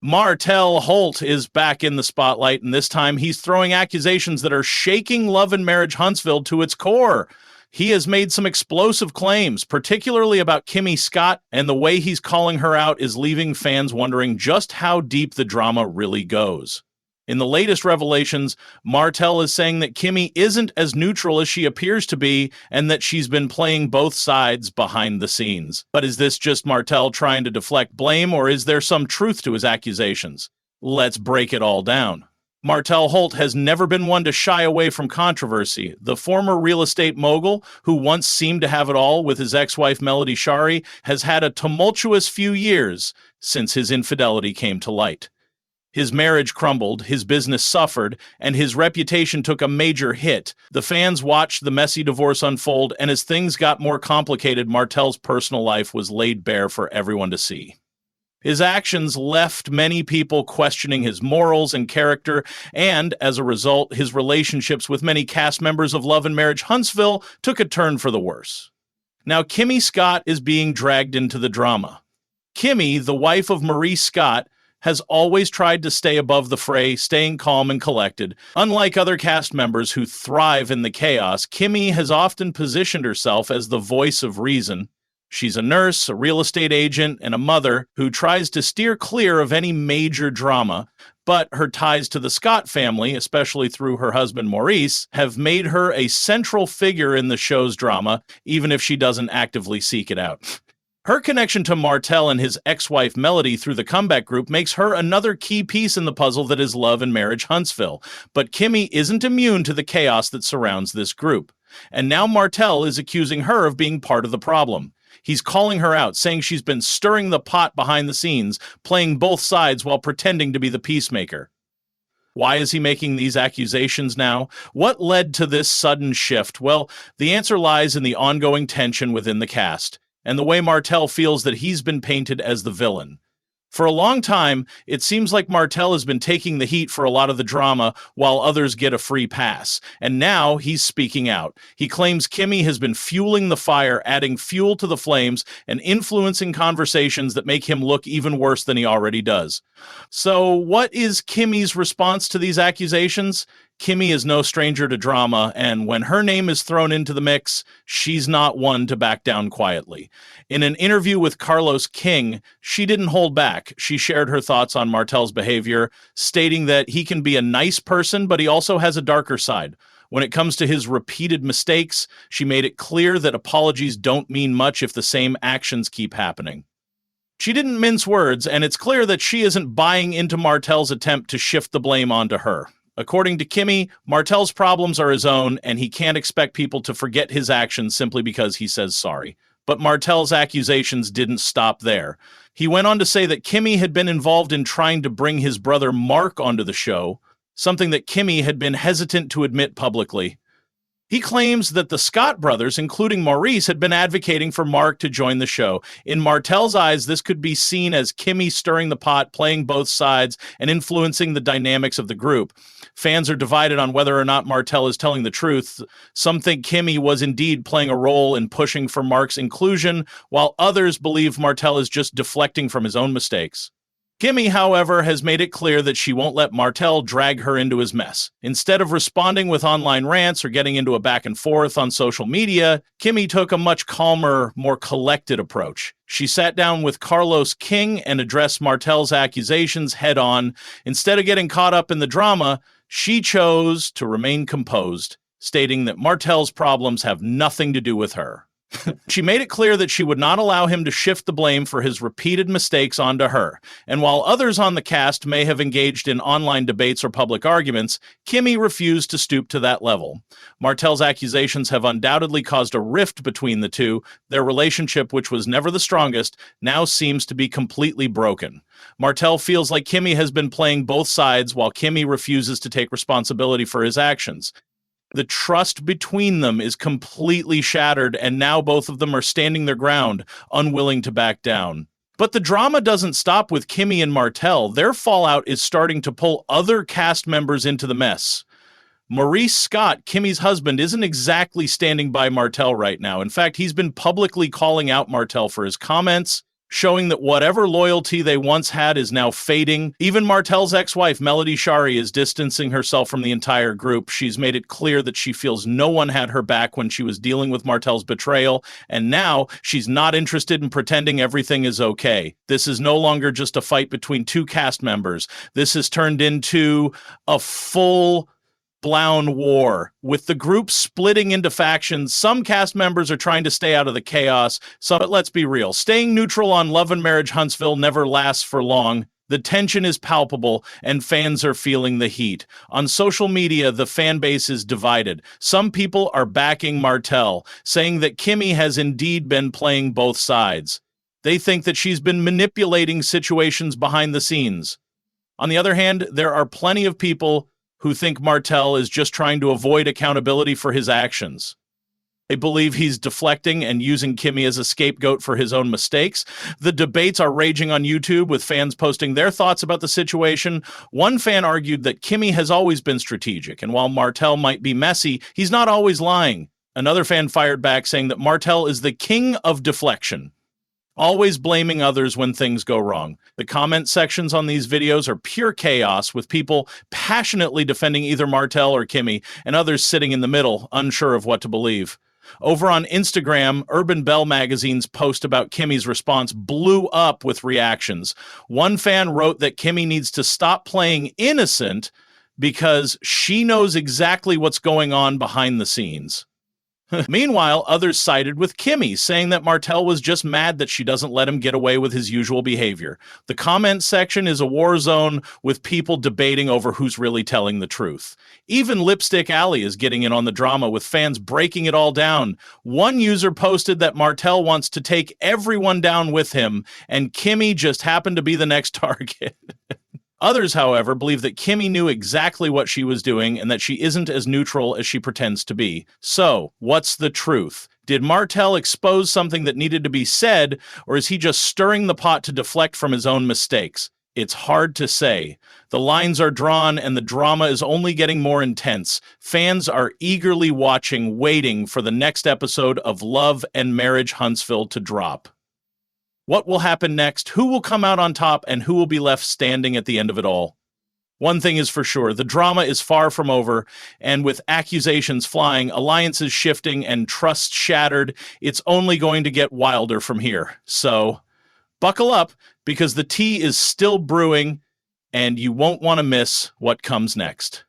Martell Holt is back in the spotlight, and this time he's throwing accusations that are shaking Love and Marriage Huntsville to its core. He has made some explosive claims, particularly about Kimmie Scott, and the way he's calling her out is leaving fans wondering just how deep the drama really goes. In the latest revelations, Martell is saying that Kimmie isn't as neutral as she appears to be and that she's been playing both sides behind the scenes. But is this just Martell trying to deflect blame, or is there some truth to his accusations? Let's break it all down. Martell Holt has never been one to shy away from controversy. The former real estate mogul, who once seemed to have it all with his ex-wife Melody Shari, has had a tumultuous few years since his infidelity came to light. His marriage crumbled, his business suffered, and his reputation took a major hit. The fans watched the messy divorce unfold, and as things got more complicated, Martell's personal life was laid bare for everyone to see. His actions left many people questioning his morals and character, and, as a result, his relationships with many cast members of Love and Marriage Huntsville took a turn for the worse. Now, Kimmie Scott is being dragged into the drama. Kimmie, the wife of Maurice Scott, has always tried to stay above the fray, staying calm and collected. Unlike other cast members who thrive in the chaos, Kimmie has often positioned herself as the voice of reason. She's a nurse, a real estate agent, and a mother who tries to steer clear of any major drama, but her ties to the Scott family, especially through her husband Maurice, have made her a central figure in the show's drama, even if she doesn't actively seek it out. Her connection to Martell and his ex-wife Melody through the comeback group makes her another key piece in the puzzle that is Love and Marriage Huntsville. But Kimmie isn't immune to the chaos that surrounds this group. And now Martell is accusing her of being part of the problem. He's calling her out, saying she's been stirring the pot behind the scenes, playing both sides while pretending to be the peacemaker. Why is he making these accusations now? What led to this sudden shift? Well, the answer lies in the ongoing tension within the cast, and the way Martell feels that he's been painted as the villain. For a long time, it seems like Martell has been taking the heat for a lot of the drama while others get a free pass. And now he's speaking out. He claims Kimmie has been fueling the fire, adding fuel to the flames, and influencing conversations that make him look even worse than he already does. So what is Kimmie's response to these accusations? Kimmie is no stranger to drama, and when her name is thrown into the mix, she's not one to back down quietly. In an interview with Carlos King, she didn't hold back. She shared her thoughts on Martell's behavior, stating that he can be a nice person, but he also has a darker side. When it comes to his repeated mistakes, she made it clear that apologies don't mean much if the same actions keep happening. She didn't mince words, and it's clear that she isn't buying into Martell's attempt to shift the blame onto her. According to Kimmie, Martell's problems are his own, and he can't expect people to forget his actions simply because he says sorry. But Martell's accusations didn't stop there. He went on to say that Kimmie had been involved in trying to bring his brother Mark onto the show, something that Kimmie had been hesitant to admit publicly. He claims that the Scott brothers, including Maurice, had been advocating for Mark to join the show. In Martell's eyes, this could be seen as Kimmie stirring the pot, playing both sides, and influencing the dynamics of the group. Fans are divided on whether or not Martell is telling the truth. Some think Kimmie was indeed playing a role in pushing for Mark's inclusion, while others believe Martell is just deflecting from his own mistakes. Kimmie, however, has made it clear that she won't let Martell drag her into his mess. Instead of responding with online rants or getting into a back and forth on social media, Kimmie took a much calmer, more collected approach. She sat down with Carlos King and addressed Martell's accusations head on. Instead of getting caught up in the drama, she chose to remain composed, stating that Martell's problems have nothing to do with her. She made it clear that she would not allow him to shift the blame for his repeated mistakes onto her. And while others on the cast may have engaged in online debates or public arguments, Kimmie refused to stoop to that level. Martell's accusations have undoubtedly caused a rift between the two. Their relationship, which was never the strongest, now seems to be completely broken. Martell feels like Kimmie has been playing both sides while Kimmie refuses to take responsibility for his actions. The trust between them is completely shattered, and now both of them are standing their ground, unwilling to back down. But the drama doesn't stop with Kimmie and Martell. Their fallout is starting to pull other cast members into the mess. Maurice Scott, Kimmie's husband, isn't exactly standing by Martell right now. In fact, he's been publicly calling out Martell for his comments, showing that whatever loyalty they once had is now fading. Even Martell's ex-wife, Melody Shari, is distancing herself from the entire group. She's made it clear that she feels no one had her back when she was dealing with Martell's betrayal, and now she's not interested in pretending everything is okay. This is no longer just a fight between two cast members. This has turned into a full blown war, with the group splitting into factions. Some cast members are trying to stay out of the chaos. But let's be real, staying neutral on Love and Marriage Huntsville never lasts for long. The tension is palpable, and fans are feeling the heat. On social media, the fan base is divided. Some people are backing Martell, saying that Kimmie has indeed been playing both sides. They think that she's been manipulating situations behind the scenes. On the other hand, there are plenty of people who think Martell is just trying to avoid accountability for his actions. They believe he's deflecting and using Kimmie as a scapegoat for his own mistakes. The debates are raging on YouTube, with fans posting their thoughts about the situation. One fan argued that Kimmie has always been strategic, and while Martell might be messy, he's not always lying. Another fan fired back, saying that Martell is the king of deflection, always blaming others when things go wrong. The comment sections on these videos are pure chaos, with people passionately defending either Martell or Kimmie, and others sitting in the middle, unsure of what to believe. Over on Instagram, Urban Belle magazine's post about Kimmie's response blew up with reactions. One fan wrote that Kimmie needs to stop playing innocent because she knows exactly what's going on behind the scenes. Meanwhile, others sided with Kimmie, saying that Martell was just mad that she doesn't let him get away with his usual behavior. The comment section is a war zone, with people debating over who's really telling the truth. Even Lipstick Alley is getting in on the drama, with fans breaking it all down. One user posted that Martell wants to take everyone down with him, and Kimmie just happened to be the next target. Others, however, believe that Kimmie knew exactly what she was doing and that she isn't as neutral as she pretends to be. So, what's the truth? Did Martell expose something that needed to be said, or is he just stirring the pot to deflect from his own mistakes? It's hard to say. The lines are drawn and the drama is only getting more intense. Fans are eagerly watching, waiting for the next episode of Love and Marriage Huntsville to drop. What will happen next? Who will come out on top, and who will be left standing at the end of it all? One thing is for sure, the drama is far from over, and with accusations flying, alliances shifting, and trust shattered, it's only going to get wilder from here. So, buckle up, because the tea is still brewing, and you won't want to miss what comes next.